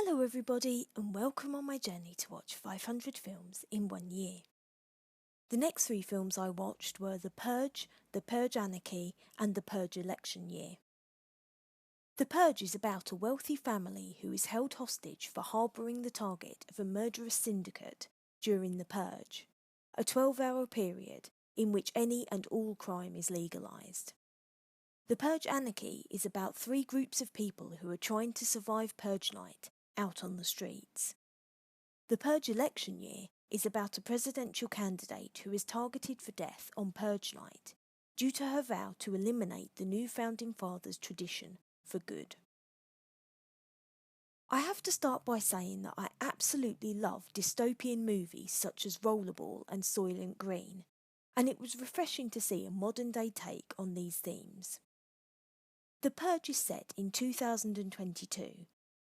Hello everybody and welcome on my journey to watch 500 films in 1 year. The next 3 films I watched were The Purge, The Purge Anarchy and The Purge Election Year. The Purge is about a wealthy family who is held hostage for harbouring the target of a murderous syndicate during the Purge, a 12-hour period in which any and all crime is legalised. The Purge Anarchy is about 3 groups of people who are trying to survive Purge night out on the streets. The Purge Election Year is about a presidential candidate who is targeted for death on Purge night due to her vow to eliminate the new Founding Fathers tradition for good. I have to start by saying that I absolutely love dystopian movies such as Rollerball and Soylent Green, and it was refreshing to see a modern-day take on these themes. The Purge is set in 2022,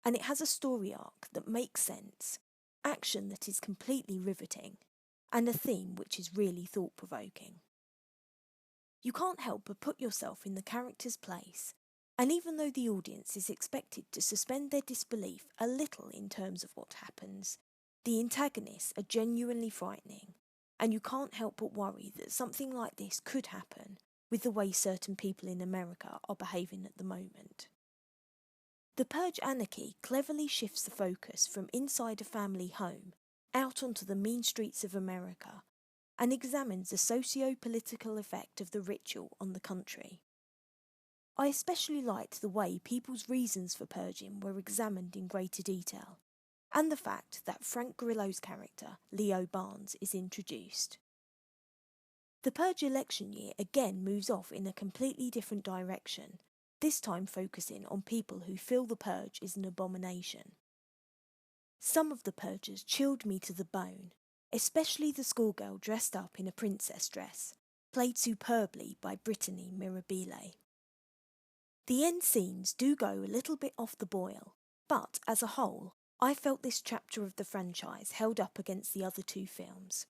and it has a story arc that makes sense, action that is completely riveting, and a theme which is really thought-provoking. You can't help but put yourself in the character's place, and even though the audience is expected to suspend their disbelief a little in terms of what happens, the antagonists are genuinely frightening, and you can't help but worry that something like this could happen with the way certain people in America are behaving at the moment. The Purge Anarchy cleverly shifts the focus from inside a family home out onto the mean streets of America and examines the socio-political effect of the ritual on the country. I especially liked the way people's reasons for purging were examined in greater detail, and the fact that Frank Grillo's character, Leo Barnes, is introduced. The Purge Election Year again moves off in a completely different direction, this time focusing on people who feel the purge is an abomination. Some of the purgers chilled me to the bone, especially the schoolgirl dressed up in a princess dress, played superbly by Brittany Mirabile. The end scenes do go a little bit off the boil, but as a whole, I felt this chapter of the franchise held up against the other 2 films.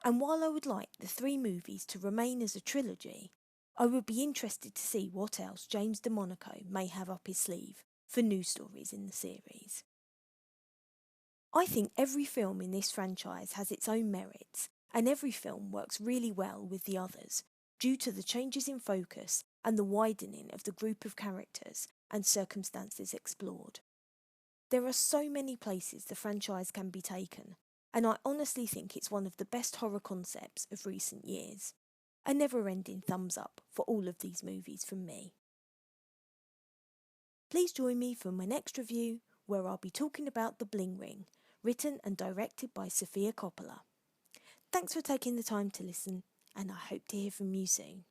And while I would like the 3 movies to remain as a trilogy, I would be interested to see what else James DeMonaco may have up his sleeve for new stories in the series. I think every film in this franchise has its own merits, and every film works really well with the others due to the changes in focus and the widening of the group of characters and circumstances explored. There are so many places the franchise can be taken, and I honestly think it's one of the best horror concepts of recent years. A never-ending thumbs up for all of these movies from me. Please join me for my next review, where I'll be talking about The Bling Ring, written and directed by Sofia Coppola. Thanks for taking the time to listen, and I hope to hear from you soon.